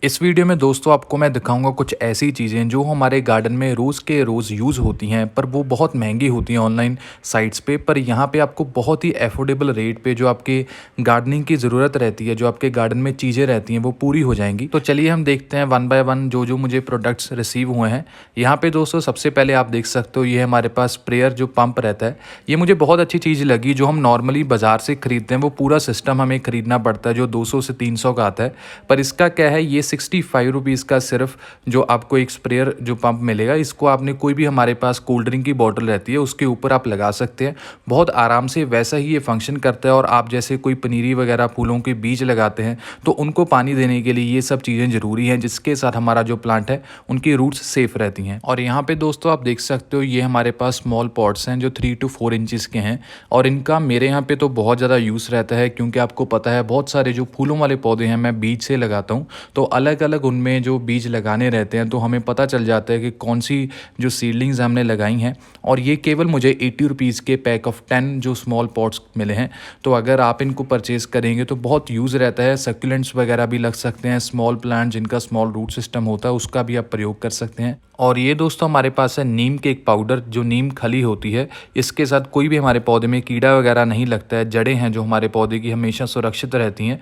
इस वीडियो में दोस्तों आपको मैं दिखाऊंगा कुछ ऐसी चीज़ें जो हमारे गार्डन में रोज़ के रोज़ यूज़ होती हैं, पर वो बहुत महंगी होती हैं ऑनलाइन साइट्स पे। पर यहाँ पे आपको बहुत ही अफोर्डेबल रेट पे जो आपके गार्डनिंग की ज़रूरत रहती है, जो आपके गार्डन में चीज़ें रहती हैं, वो पूरी हो जाएंगी। तो चलिए हम देखते हैं वन बाय वन जो जो मुझे प्रोडक्ट्स रिसीव हुए हैं। यहाँ पे दोस्तों सबसे पहले आप देख सकते हो, ये हमारे पास स्प्रेयर जो पंप रहता है। ये मुझे बहुत अच्छी चीज़ लगी। जो हम नॉर्मली बाज़ार से खरीदते हैं वो पूरा सिस्टम हमें खरीदना पड़ता है, जो 200 से 300 का आता है। पर इसका क्या है, ये 65 रुपीज़ का सिर्फ जो आपको एक स्प्रेयर जो पंप मिलेगा, इसको आपने कोई भी हमारे पास कोल्ड ड्रिंक की बॉटल रहती है उसके ऊपर आप लगा सकते हैं। बहुत आराम से वैसा ही ये फंक्शन करता है। और आप जैसे कोई पनीरी वगैरह फूलों के बीज लगाते हैं तो उनको पानी देने के लिए ये सब चीज़ें ज़रूरी हैं, जिसके साथ हमारा जो प्लांट है उनकी रूट्स सेफ रहती हैं। और यहाँ पे दोस्तों आप देख सकते हो, ये हमारे पास स्मॉल पॉट्स हैं जो 3 to 4 इंचज़ के हैं। और इनका मेरे यहाँ पे तो बहुत ज़्यादा यूज़ रहता है, क्योंकि आपको पता है बहुत सारे जो फूलों वाले पौधे हैं मैं बीज से लगाता हूँ। तो अलग अलग उनमें जो बीज लगाने रहते हैं तो हमें पता चल जाता है कि कौन सी जो सीडलिंग्स हमने लगाई हैं। और ये केवल मुझे 80 रुपीज़ के पैक ऑफ 10 जो स्मॉल पॉट्स मिले हैं। तो अगर आप इनको परचेज़ करेंगे तो बहुत यूज़ रहता है। सक्यूलेंट्स वगैरह भी लग सकते हैं, स्मॉल प्लांट जिनका स्मॉल रूट सिस्टम होता है उसका भी आप प्रयोग कर सकते हैं। और ये दोस्तों हमारे पास है नीम के एक पाउडर, जो नीम खली होती है। इसके साथ कोई भी हमारे पौधे में कीड़ा वगैरह नहीं लगता है। जड़ें हैं जो हमारे पौधे की हमेशा सुरक्षित रहती हैं।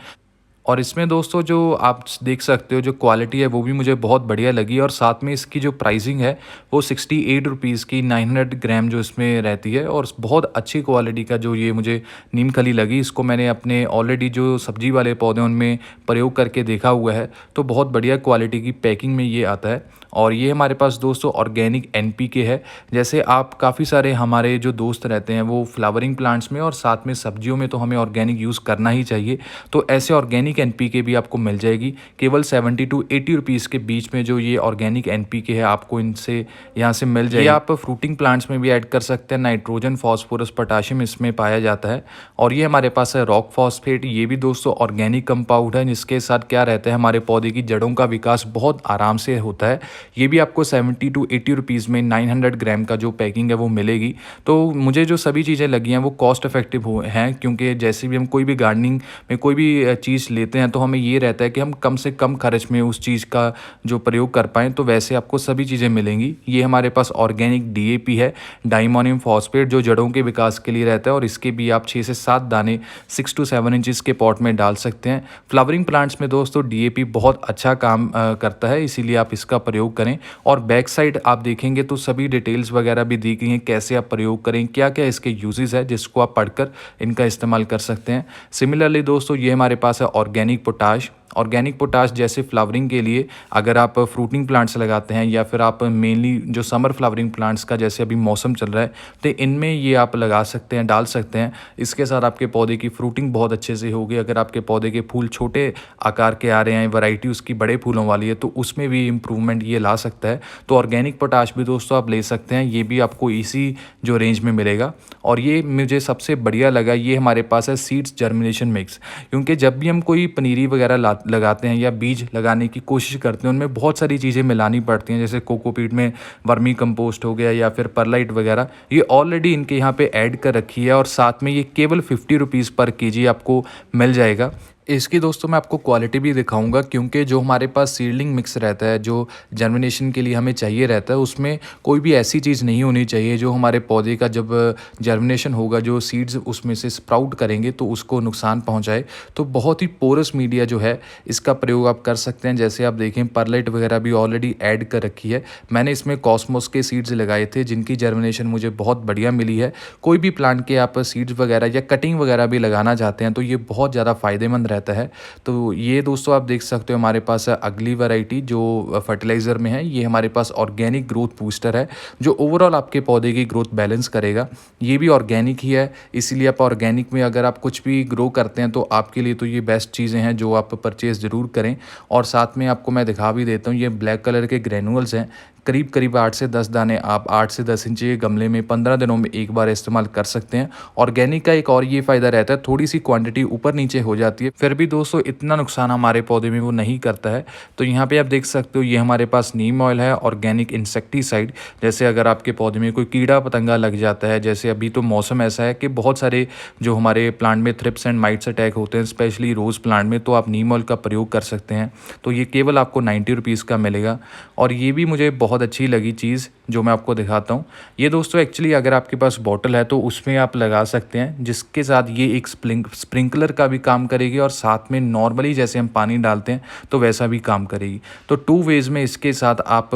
और इसमें दोस्तों जो आप देख सकते हो, जो क्वालिटी है वो भी मुझे बहुत बढ़िया लगी। और साथ में इसकी जो प्राइसिंग है वो 68 रुपीज़ की 900 ग्राम जो इसमें रहती है। और बहुत अच्छी क्वालिटी का जो ये मुझे नीम खली लगी। इसको मैंने अपने ऑलरेडी जो सब्जी वाले पौधे उनमें प्रयोग करके देखा हुआ है, तो बहुत बढ़िया क्वालिटी की पैकिंग में ये आता है। और ये हमारे पास दोस्तों ऑर्गेनिक NPK है। जैसे आप काफ़ी सारे हमारे जो दोस्त रहते हैं वो फ्लावरिंग प्लांट्स में और साथ में सब्जियों में तो हमें ऑर्गेनिक यूज़ करना ही चाहिए। तो ऐसे ऑर्गेनिक NPK भी आपको मिल जाएगी केवल 70 to 80 रुपीज़ के बीच में। जो ये ऑर्गेनिक NPK है आपको इनसे यहाँ से मिल जाएगी। ये आप फ्रूटिंग प्लांट्स में भी ऐड कर सकते हैं। नाइट्रोजन, फॉस्फोरस, पोटाशियम इसमें पाया जाता है। और ये हमारे पास है रॉक फॉस्फेट। ये भी दोस्तों ऑर्गेनिक कंपाउंड है, जिसके साथ क्या रहता है, हमारे पौधे की जड़ों का विकास बहुत आराम से होता है। ये भी आपको 70 to 80 रुपीज़ में 900 ग्राम का जो पैकिंग है वो मिलेगी। तो मुझे जो सभी चीज़ें लगी हैं वो कॉस्ट इफेक्टिव हैं, क्योंकि जैसे भी हम कोई भी गार्डनिंग में कोई भी चीज़ लेते हैं तो हमें ये रहता है कि हम कम से कम खर्च में उस चीज़ का जो प्रयोग कर पाएँ। तो वैसे आपको सभी चीज़ें मिलेंगी। ये हमारे पास ऑर्गेनिक DAP है, डाइमोनियम फॉस्फेट, जो जड़ों के विकास के लिए रहता है। और इसके भी आप 6 से 7 दाने 6 to 7 इंचज़ के पॉट में डाल सकते हैं। फ्लावरिंग प्लांट्स में दोस्तों DAP बहुत अच्छा काम करता है, इसीलिए आप इसका प्रयोग करें। और बैक साइड आप देखेंगे तो सभी डिटेल्स वगैरह भी दी गई हैं, कैसे आप प्रयोग करें, क्या क्या इसके यूजेस है, जिसको आप पढ़कर इनका इस्तेमाल कर सकते हैं। सिमिलरली दोस्तों ये हमारे पास है ऑर्गेनिक पोटाश। ऑर्गेनिक पोटाश जैसे फ्लावरिंग के लिए अगर आप फ्रूटिंग प्लांट्स लगाते हैं, या फिर आप मेनली जो समर फ्लावरिंग प्लांट्स का जैसे अभी मौसम चल रहा है, तो इनमें ये आप लगा सकते हैं, डाल सकते हैं। इसके साथ आपके पौधे की फ्रूटिंग बहुत अच्छे से होगी। अगर आपके पौधे के फूल छोटे आकार के आ रहे हैं, वैरायटी उसकी बड़े फूलों वाली है, तो उसमें भी इम्प्रूवमेंट ये ला सकता है। तो ऑर्गेनिक पोटाश भी दोस्तों आप ले सकते हैं। ये भी आपको इसी जो रेंज में मिलेगा। और ये मुझे सबसे बढ़िया लगा, ये हमारे पास है सीड्स जर्मिनेशन मिक्स। क्योंकि जब भी हम कोई पनीरी वगैरह लगाते हैं या बीज लगाने की कोशिश करते हैं, उनमें बहुत सारी चीज़ें मिलानी पड़ती हैं। जैसे कोकोपीट में वर्मी कंपोस्ट हो गया, या फिर परलाइट वगैरह, ये ऑलरेडी इनके यहाँ पे ऐड कर रखी है। और साथ में ये केवल 50 रुपीज़ पर केजी आपको मिल जाएगा। इसकी दोस्तों मैं आपको क्वालिटी भी दिखाऊंगा, क्योंकि जो हमारे पास सीडलिंग मिक्स रहता है, जो जर्मिनेशन के लिए हमें चाहिए रहता है, उसमें कोई भी ऐसी चीज़ नहीं होनी चाहिए जो हमारे पौधे का जब जर्मिनेशन होगा, जो सीड्स उसमें से स्प्राउट करेंगे तो उसको नुकसान पहुंचाए। तो बहुत ही पोरस मीडिया जो है इसका प्रयोग आप कर सकते हैं। जैसे आप देखें परलाइट वगैरह भी ऑलरेडी ऐड कर रखी है। मैंने इसमें कॉस्मोस के सीड्स लगाए थे, जिनकी जर्मिनेशन मुझे बहुत बढ़िया मिली है। कोई भी प्लांट के आप सीड्स वगैरह या कटिंग वगैरह भी लगाना चाहते हैं तो ये बहुत ज़्यादा फ़ायदेमंद रहता है। तो ये दोस्तों आप देख सकते हो, हमारे पास अगली वैरायटी जो फर्टिलाइज़र में है, ये हमारे पास ऑर्गेनिक ग्रोथ बूस्टर है, जो ओवरऑल आपके पौधे की ग्रोथ बैलेंस करेगा। ये भी ऑर्गेनिक ही है, इसीलिए आप ऑर्गेनिक में अगर आप कुछ भी ग्रो करते हैं तो आपके लिए तो ये बेस्ट चीज़ें हैं जो आप परचेज़ ज़रूर करें। और साथ में आपको मैं दिखा भी देता हूँ, ये ब्लैक कलर के ग्रेनुअल्स हैं, करीब करीब 8 से 10 दाने आप 8 से 10 इंच के गमले में 15 दिनों में एक बार इस्तेमाल कर सकते हैं। ऑर्गेनिक का एक और ये फ़ायदा रहता है, थोड़ी सी क्वांटिटी ऊपर नीचे हो जाती है, फिर भी दोस्तों इतना नुकसान हमारे पौधे में वो नहीं करता है। तो यहाँ पे आप देख सकते हो ये हमारे पास नीम ऑयल है, ऑर्गेनिक इंसेक्टिसाइड। जैसे अगर आपके पौधे में कोई कीड़ा पतंगा लग जाता है, जैसे अभी तो मौसम ऐसा है कि बहुत सारे जो हमारे प्लांट में थ्रिप्स एंड माइट्स अटैक होते हैं, स्पेशली रोज़ प्लांट में, तो आप नीम ऑयल का प्रयोग कर सकते हैं। तो ये केवल आपको 90 रुपीज़ का मिलेगा। और ये भी मुझे बहुत अच्छी लगी चीज़ जो मैं आपको दिखाता हूँ। ये दोस्तों एक्चुअली अगर आपके पास बॉटल है तो उसमें आप लगा सकते हैं, जिसके साथ ये एक स्प्रिंकलर का भी काम करेगी और साथ में नॉर्मली जैसे हम पानी डालते हैं तो वैसा भी काम करेगी। तो 2 वेज़ में इसके साथ आप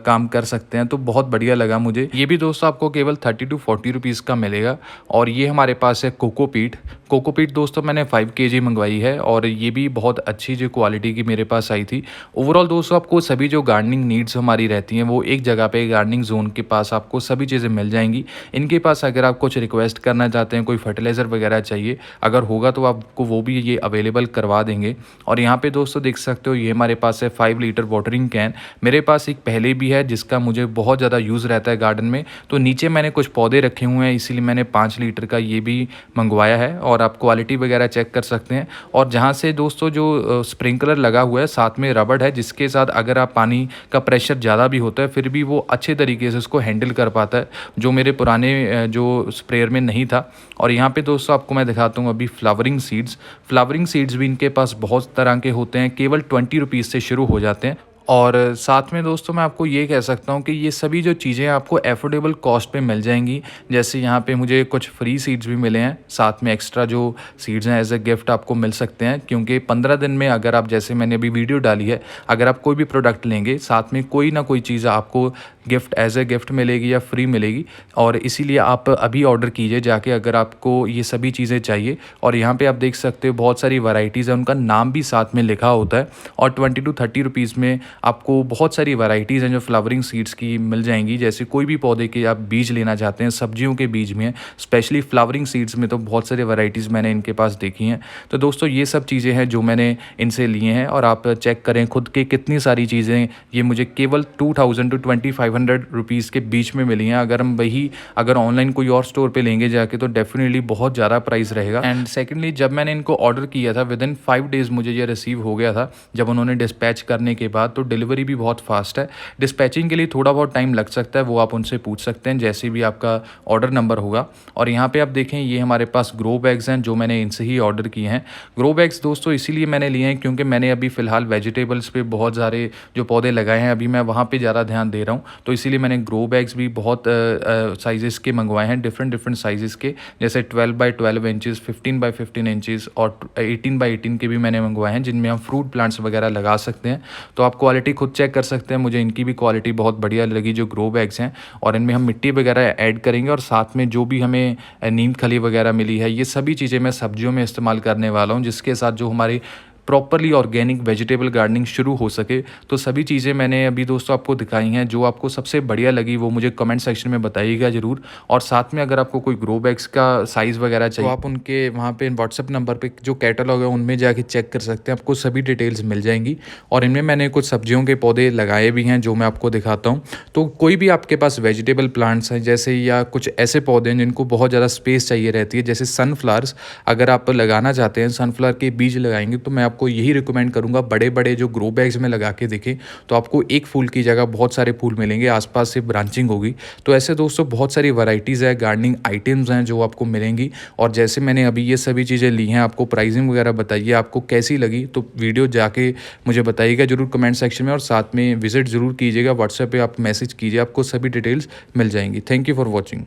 काम कर सकते हैं। तो बहुत बढ़िया लगा मुझे। ये भी दोस्तों आपको केवल 30 टू 40 रुपीज़ का मिलेगा। और ये हमारे पास है कोकोपीट। कोकोपीट दोस्तों मैंने 5 केजी मंगवाई है और ये भी बहुत अच्छी जो क्वालिटी की मेरे पास आई थी। ओवरऑल दोस्तों आपको सभी जो गार्डनिंग नीड्स हमारी रहती हैं वो एक जगह पे गार्डनिंग जोन के पास आपको सभी चीज़ें मिल जाएंगी। इनके पास अगर आप कुछ रिक्वेस्ट करना चाहते हैं, कोई फर्टिलाइज़र वगैरह चाहिए अगर होगा तो आपको वो भी ये अवेलेबल करवा देंगे। और यहाँ पे दोस्तों देख सकते हो ये हमारे पास है 5 लीटर वाटरिंग कैन। मेरे पास एक पहले भी है जिसका मुझे बहुत ज़्यादा यूज़ रहता है गार्डन में। तो नीचे मैंने कुछ पौधे रखे हुए हैं इसीलिए मैंने 5 लीटर का ये भी मंगवाया है। और आप क्वालिटी वगैरह चेक कर सकते हैं। और जहाँ से दोस्तों जो स्प्रिंकलर लगा हुआ है साथ में रबड़ है, जिसके साथ अगर आप पानी का प्रेशर ज़्यादा भी होता है फिर भी वो अच्छे तरीके से उसको हैंडल कर पाता है, जो मेरे पुराने जो स्प्रेयर में नहीं था। और यहाँ पे दोस्तों आपको मैं दिखाता हूँ अभी फ्लावरिंग सीड्स भी इनके पास बहुत तरह के होते हैं, केवल 20 रुपीज़ से शुरू हो जाते हैं। और साथ में दोस्तों मैं आपको ये कह सकता हूँ कि ये सभी जो चीज़ें आपको एफोर्डेबल कॉस्ट पे मिल जाएंगी। जैसे यहाँ पे मुझे कुछ फ्री सीड्स भी मिले हैं, साथ में एक्स्ट्रा जो सीड्स हैं एज ए गिफ्ट आपको मिल सकते हैं। क्योंकि 15 दिन में अगर आप, जैसे मैंने अभी वीडियो डाली है, अगर आप कोई भी प्रोडक्ट लेंगे साथ में कोई ना कोई चीज़ आपको गिफ्ट एज ए गिफ्ट मिलेगी या फ्री मिलेगी। और इसीलिए आप अभी ऑर्डर कीजिए जाके अगर आपको ये सभी चीज़ें चाहिए। और यहाँ पे आप देख सकते हो बहुत सारी वैरायटीज़ हैं, उनका नाम भी साथ में लिखा होता है। और 20 टू 30 रुपीज़ में आपको बहुत सारी वैरायटीज़ हैं जो फ्लावरिंग सीड्स की मिल जाएंगी। जैसे कोई भी पौधे के आप बीज लेना चाहते हैं, सब्जियों के बीज में, स्पेशली फ्लावरिंग सीड्स में तो बहुत सारी वैरायटीज़ मैंने इनके पास देखी हैं। तो दोस्तों ये सब चीज़ें हैं जो मैंने इनसे लिए हैं। और आप चेक करें खुद के कितनी सारी चीज़ें ये मुझे केवल 2000 टू 2500 रुपीज़ के बीच में मिली हैं। अगर ऑनलाइन कोई और स्टोर पे लेंगे जाके तो डेफिनेटली बहुत ज़्यादा प्राइस रहेगा। एंड सेकेंडली जब मैंने इनको ऑर्डर किया था विदिन 5 डेज़ मुझे ये रिसीव हो गया था जब उन्होंने डिस्पैच करने के बाद। तो डिलीवरी भी बहुत फास्ट है। डिस्पैचिंग के लिए थोड़ा बहुत टाइम लग सकता है, वो आप उनसे पूछ सकते हैं जैसे भी आपका ऑर्डर नंबर होगा। और यहाँ पे आप देखें ये हमारे पास ग्रो बैग्स हैं जो मैंने इनसे ही ऑर्डर किए हैं। ग्रो बैग्स दोस्तों इसीलिए मैंने लिए हैं क्योंकि मैंने अभी फ़िलहाल वेजिटेबल्स पे बहुत सारे जो पौधे लगाए हैं, अभी मैं वहाँ पे ज़्यादा ध्यान दे रहा हूँ। तो इसीलिए मैंने ग्रो बैग्स भी बहुत साइज़ेस के मंगवाए हैं, डिफरेंट साइज़ेस के। जैसे 12 बाई 12 इंचज़, 15 बाई 15 इंचज़ और 18 बाई 18 के भी मैंने मंगवाए हैं, जिनमें हम फ्रूट प्लांट्स वगैरह लगा सकते हैं। तो आप क्वालिटी खुद चेक कर सकते हैं। मुझे इनकी भी क्वालिटी बहुत बढ़िया लगी जो ग्रो बैग्स हैं। और इनमें हम मिट्टी वगैरह ऐड करेंगे और साथ में जो भी हमें नीम खली वगैरह मिली है, ये सभी चीज़ें मैं सब्जियों में इस्तेमाल करने वाला हूँ, जिसके साथ जो हमारी प्रॉपरली ऑर्गेनिक वेजिटेबल गार्डनिंग शुरू हो सके। तो सभी चीज़ें मैंने अभी दोस्तों आपको दिखाई हैं। जो आपको सबसे बढ़िया लगी वो मुझे कमेंट सेक्शन में बताइएगा ज़रूर। और साथ में अगर आपको कोई ग्रो बैग्स का साइज़ वगैरह चाहिए तो आप उनके वहाँ पे व्हाट्सएप नंबर पे जो कैटलॉग है उनमें जाके चेक कर सकते हैं, आपको सभी डिटेल्स मिल जाएंगी। और इनमें मैंने कुछ सब्जियों के पौधे लगाए भी हैं जो मैं आपको दिखाता हूँ। तो कोई भी आपके पास वेजिटेबल प्लांट्स हैं जैसे, या कुछ ऐसे पौधे हैं जिनको बहुत ज़्यादा स्पेस चाहिए रहती है, जैसे सनफ्लावर्स, अगर आप लगाना चाहते हैं, सनफ्लावर के बीज लगाएंगे, तो मैं आपको यही रिकमेंड करूंगा बड़े बड़े जो ग्रो बैग्स में लगा के देखें। तो आपको एक फूल की जगह बहुत सारे फूल मिलेंगे, आसपास से ब्रांचिंग होगी। तो ऐसे दोस्तों बहुत सारी वैरायटीज़ है, गार्डनिंग आइटम्स हैं जो आपको मिलेंगी। और जैसे मैंने अभी ये सभी चीज़ें ली हैं, आपको प्राइसिंग वगैरह बताइए आपको कैसी लगी। तो वीडियो जाके मुझे बताइएगा जरूर कमेंट सेक्शन में। और साथ में विजिट ज़रूर कीजिएगा, व्हाट्सएप पे आप मैसेज कीजिए, आपको सभी डिटेल्स मिल जाएंगी। Thank you for watching.